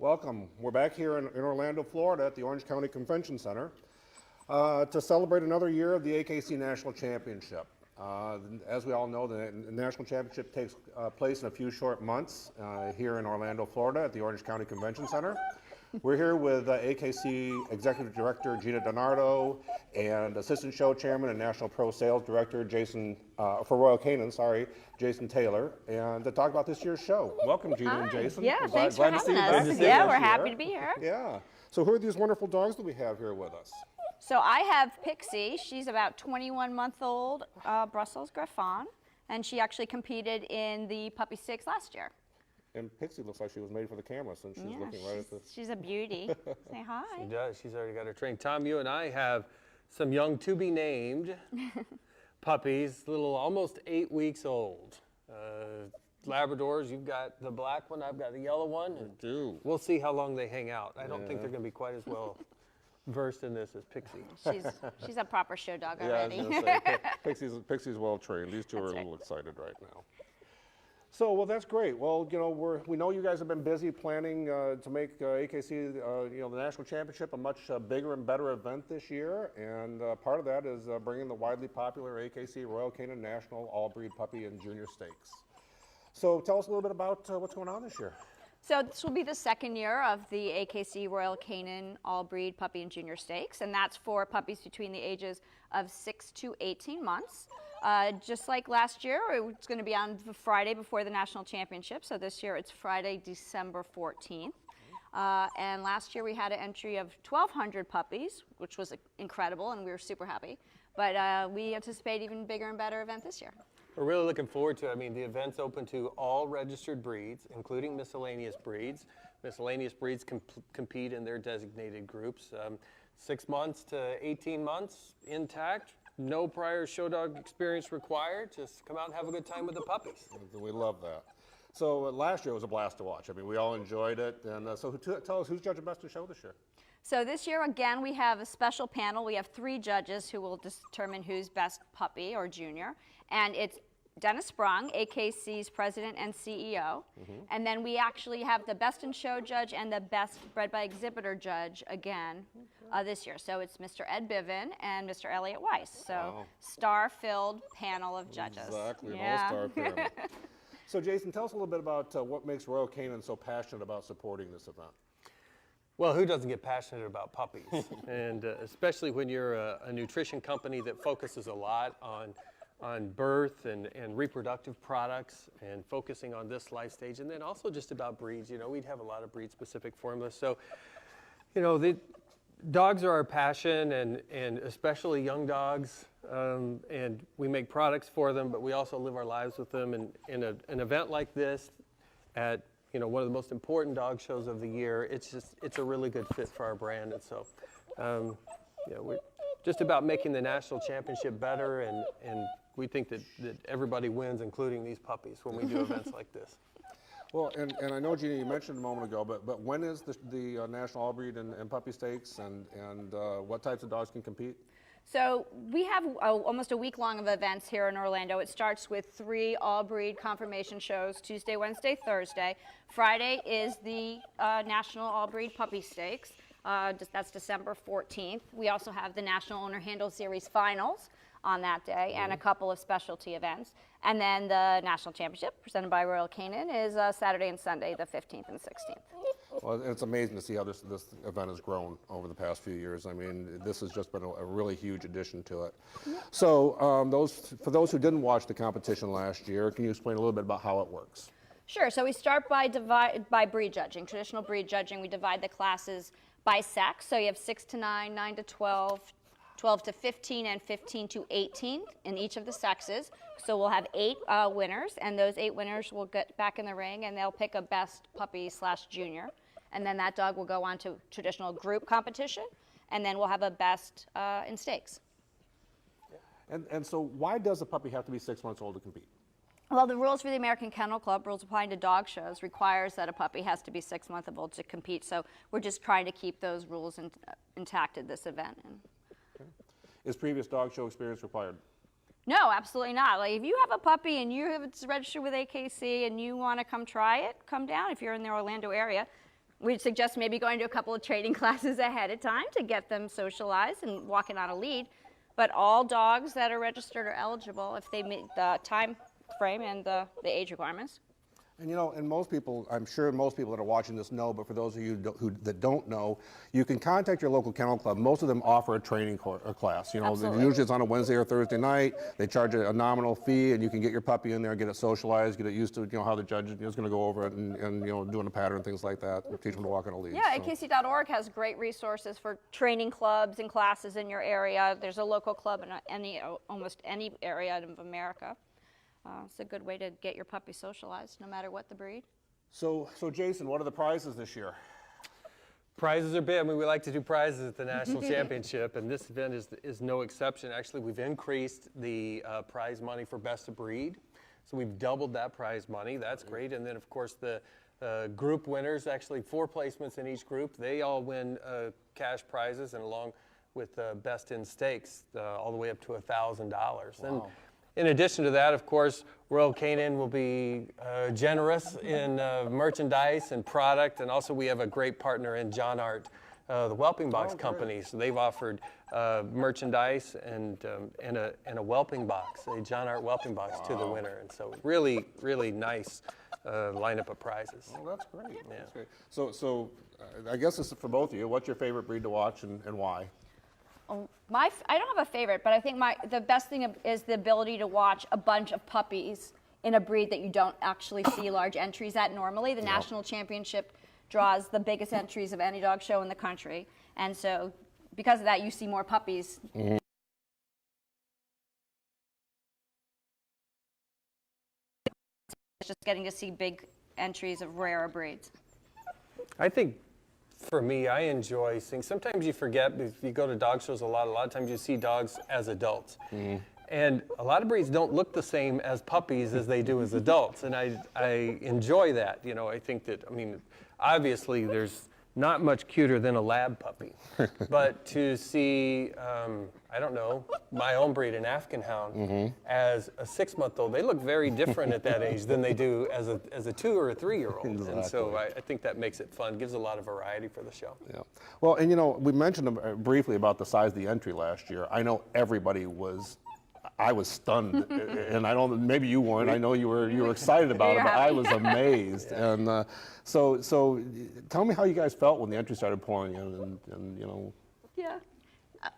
Welcome. We're back here in Orlando, Florida at the Orange County Convention Center to celebrate another year of the AKC National Championship. As we all know, the National Championship takes place in a few short months here in Orlando, Florida at the Orange County Convention Center. We're here with AKC Executive Director Gina DiNardo and Assistant Show Chairman and National Pro Sales Director for Royal Canin, Jason Taylor, and to talk about this year's show. Welcome, Gina and Jason. Yeah, thanks for having us. Yeah, we're happy to be here. Yeah. So who are these wonderful dogs that we have here with us? So I have Pixie. She's about 21-month-old Brussels Griffon, and she actually competed in the puppy stakes last year. And Pixie looks like she was made for the camera since she's looking right at this. She's a beauty. Say hi. She does. She's already got her trained. Tom, you and I have some young to-be-named puppies, little almost 8 weeks old. Labradors, you've got the black one, I've got the yellow one. I do. We'll see how long they hang out. I don't think they're going to be quite as well versed in this as Pixie. She's a proper show dog Yeah, already. I was going to say, Pixie's well trained. These two are a little excited right now. So, well, that's great. Well, you know, we know you guys have been busy planning to make AKC, the National Championship a much bigger and better event this year, and part of that is bringing the widely popular AKC Royal Canin National AllBreed Puppy and Junior Stakes. So, tell us a little bit about what's going on this year. So this will be the second year of the AKC Royal Canin AllBreed Puppy and Junior Stakes, and that's for puppies between the ages of 6 to 18 months. Just like last year, it's going to be on the Friday before the National Championship, so this year it's Friday, December 14th. And last year we had an entry of 1,200 puppies, which was incredible, and we were super happy. But we anticipate even bigger and better event this year. We're really looking forward to it. I mean, the event's open to all registered breeds, including miscellaneous breeds. Miscellaneous breeds compete in their designated groups. 6 months to 18 months, intact. No prior show dog experience required. Just come out and have a good time with the puppies. We love that. So last year was a blast to watch. I mean, we all enjoyed it. And so tell us, who's judging best in show this year? So this year, again, we have a special panel. We have 3 judges who will determine who's best puppy or junior. And it's Dennis Sprung, AKC's president and CEO. And then we actually have the best in show judge and the best bred by exhibitor judge again this year. So it's Mr. Ed Biven and Mr. Elliot Weiss. So star-filled panel of judges. Exactly, an all-star panel. So Jason, tell us a little bit about what makes Royal Canin so passionate about supporting this event. Well, who doesn't get passionate about puppies? And especially when you're a nutrition company that focuses a lot on birth and reproductive products and focusing on this life stage, and then also just about breeds. You know, we'd have a lot of breed-specific formulas. So, you know, the dogs are our passion, and especially young dogs, and we make products for them, but we also live our lives with them. And in an event like this, at one of the most important dog shows of the year, it's a really good fit for our brand. And so, we're just about making the national championship better, and we think that everybody wins, including these puppies, when we do events like this. Well, and I know, Gina, you mentioned a moment ago, but when is the National AllBreed and Puppy Stakes, and what types of dogs can compete? So we have almost a week long of events here in Orlando. It starts with 3 AllBreed confirmation shows, Tuesday, Wednesday, Thursday. Friday is the National AllBreed Puppy Stakes. That's December 14th. We also have the National Owner Handle Series Finals on that day, and a couple of specialty events. And then the National Championship, presented by Royal Canin, is Saturday and Sunday, the 15th and 16th. Well, it's amazing to see how this event has grown over the past few years. I mean, this has just been a really huge addition to it. So for those who didn't watch the competition last year, can you explain a little bit about how it works? Sure. So we start by breed judging, traditional breed judging. We divide the classes by sex. So you have 6 to 9, 9 to 12, 12 to 15, and 15 to 18 in each of the sexes. So we'll have 8 winners, and those 8 winners will get back in the ring, and they'll pick a best puppy / junior. And then that dog will go on to traditional group competition, and then we'll have a best in stakes. And so why does a puppy have to be 6 months old to compete? Well, the rules for the American Kennel Club, rules applying to dog shows, requires that a puppy has to be 6 months old to compete. So we're just trying to keep those rules intact at this event. Okay. Is previous dog show experience required? No, absolutely not. Like, if you have a puppy and it's registered with AKC and you want to come try it, come down if you're in the Orlando area. we'd suggest maybe going to a couple of training classes ahead of time to get them socialized and walking on a lead. But all dogs that are registered are eligible if they meet the time frame and the age requirements. And you know, and most people, I'm sure most people that are watching this know, but for those of you that don't know, you can contact your local kennel club. Most of them offer a training class. You know, Absolutely. usually it's on a Wednesday or Thursday night. They charge a nominal fee, and you can get your puppy in there, get it socialized, get it used to, you know, how the judge is going to go over it, and you know, doing a pattern and things like that, and teach them to walk on a lead. Yeah, so. AKC.org has great resources for training clubs and classes in your area. There's a local club in almost any area of America. It's a good way to get your puppy socialized, no matter what the breed. So Jason, what are the prizes this year? Prizes are big. I mean, we like to do prizes at the National Championship, and this event is no exception. Actually, we've increased the prize money for Best of Breed. So we've doubled that prize money. That's great. And then, of course, the group winners, actually 4 placements in each group, they all win cash prizes, and along with Best in Stakes, all the way up to $1,000. Wow. And in addition to that, of course, Royal Canin will be generous in merchandise and product, and also we have a great partner in John Art, the whelping box company. So they've offered merchandise and a whelping box, a John Art whelping box to the winner. And so really, really nice lineup of prizes. Oh, that's great. Yeah. That's great. So I guess this is for both of you. What's your favorite breed to watch and why? I don't have a favorite, but I think the best thing is the ability to watch a bunch of puppies in a breed that you don't actually see large entries at normally. The National Championship draws the biggest entries of any dog show in the country. And so because of that, you see more puppies. Mm-hmm. It's just getting to see big entries of rarer breeds. I think for me, I enjoy seeing, sometimes you forget, if you go to dog shows a lot of times you see dogs as adults. Mm-hmm. And a lot of breeds don't look the same as puppies as they do as adults. And I enjoy that. You know, I think that, I mean, obviously there's not much cuter than a lab puppy. But to see, I don't know, my own breed, an Afghan hound, as a 6-month-old, they look very different at that age than they do as a 2 or a 3-year-old. Exactly. And so I think that makes it fun, gives a lot of variety for the show. Yeah. Well, and you know, we mentioned briefly about the size of the entry last year. I know everybody was. I was stunned, and I don't. Maybe you weren't. I know you were excited about it, but I was amazed. Yeah. And so, tell me how you guys felt when the entry started pouring in, and you know. Yeah.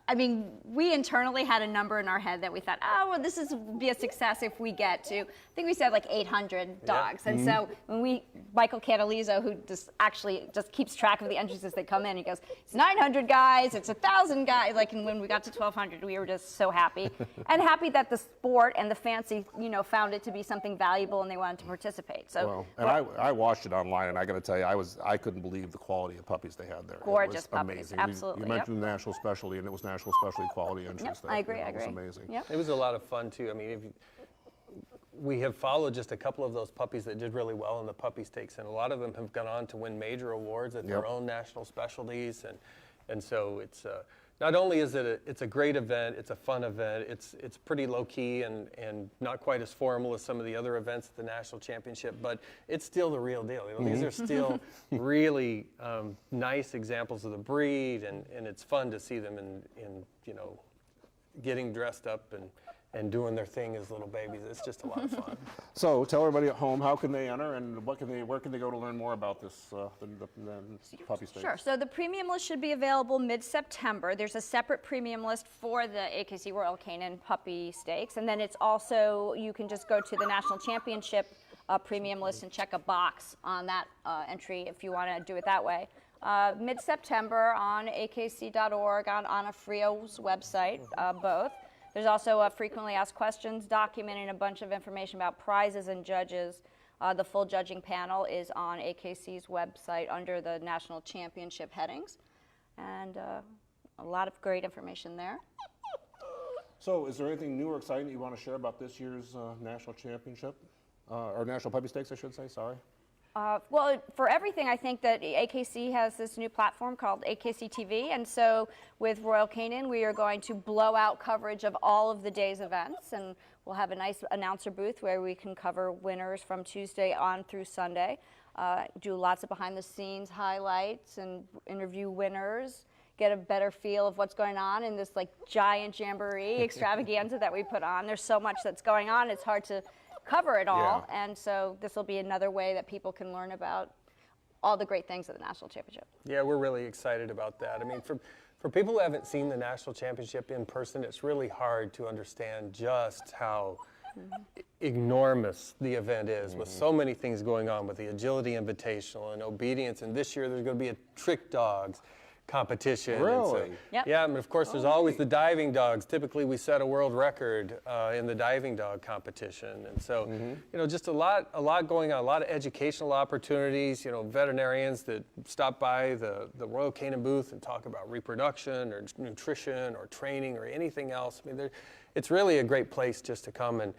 I mean, we internally had a number in our head that we thought, oh, well, this will be a success if we get to, I think we said like 800 dogs. Yeah. And so when Michael Canalizo, who just keeps track of the entries as they come in, he goes, it's 900 guys, it's 1,000 guys. Like, and when we got to 1,200, we were just so happy. And happy that the sport and the fancy, you know, found it to be something valuable and they wanted to participate. So, well, and I watched it online, and I got to tell you, I couldn't believe the quality of puppies they had there. Gorgeous it was puppies, amazing. absolutely. You mentioned the national specialty, and it was national specialty quality entries. Yep, I agree. It was amazing. Yep. It was a lot of fun too. I mean, we have followed just a couple of those puppies that did really well in the puppy stakes, and a lot of them have gone on to win major awards at their own national specialties, and so it's not only is it's a great event, it's a fun event, it's pretty low key and not quite as formal as some of the other events at the national championship, but it's still the real deal. You know, these are still really nice examples of the breed, and it's fun to see them in you know, getting dressed up and doing their thing as little babies. It's just a lot of fun. So tell everybody at home, how can they enter, and where can they go to learn more about this the puppy stakes? Sure. So the premium list should be available mid-September. There's a separate premium list for the AKC Royal Canin Puppy Stakes, and then it's also, you can just go to the National Championship premium list and check a box on that entry if you want to do it that way. Mid-September on akc.org, on Frio's website, both. There's also a frequently asked questions document and a bunch of information about prizes and judges. The full judging panel is on AKC's website under the National Championship headings. And a lot of great information there. So is there anything new or exciting that you want to share about this year's National Championship? Or National Puppy Stakes, I should say, sorry. Well, for everything, I think that AKC has this new platform called AKC TV, and so with Royal Canin, we are going to blow out coverage of all of the day's events, and we'll have a nice announcer booth where we can cover winners from Tuesday on through Sunday. do lots of behind-the-scenes highlights and interview winners, get a better feel of what's going on in this like giant jamboree extravaganza that we put on. There's so much that's going on, it's hard to cover it all, and so this will be another way that people can learn about all the great things of the National Championship. Yeah, we're really excited about that. I mean, for people who haven't seen the National Championship in person, it's really hard to understand just how enormous the event is, with so many things going on with the Agility Invitational and obedience, and this year there's going to be a trick dogs competition. Really? And so, Yep. yeah, and of course there's always the diving dogs. Typically we set a world record in the diving dog competition, and so you know, just a lot going on, a lot of educational opportunities. You know, veterinarians that stop by the Royal Canin booth and talk about reproduction or nutrition or training or anything else. I mean, it's really a great place just to come and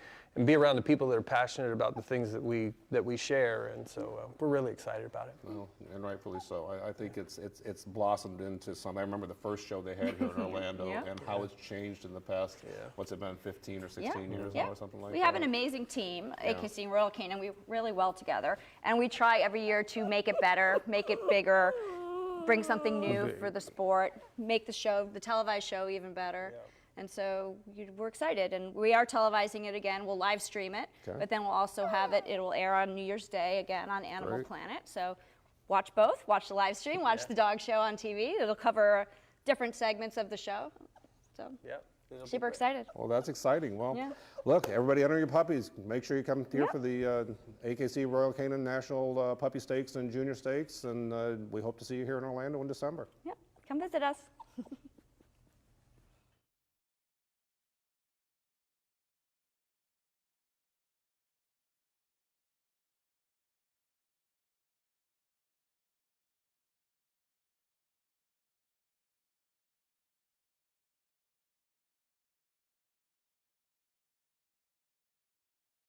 be around the people that are passionate about the things that we share, and so we're really excited about it. Well, and rightfully so. I think it's blossomed into some. I remember the first show they had here in Orlando, Yeah. and how it's changed in the past. What's it been, 15 or 16 years now, or something like that? We have an amazing team, AKC and Royal Canin. We work really well together, and we try every year to make it better, make it bigger, bring something new for the sport, make the televised show even better. And so we're excited, and we are televising it again. We'll live stream it, but then we'll also have it. It will air on New Year's Day again on Animal Planet. So watch both. Watch the live stream. Watch the dog show on TV. It'll cover different segments of the show. So super excited. Well, that's exciting. Well, Yeah. look, everybody enter your puppies. Make sure you come here for the AKC Royal Canin National Puppy Stakes and Junior Stakes, and we hope to see you here in Orlando in December. Yep. Come visit us.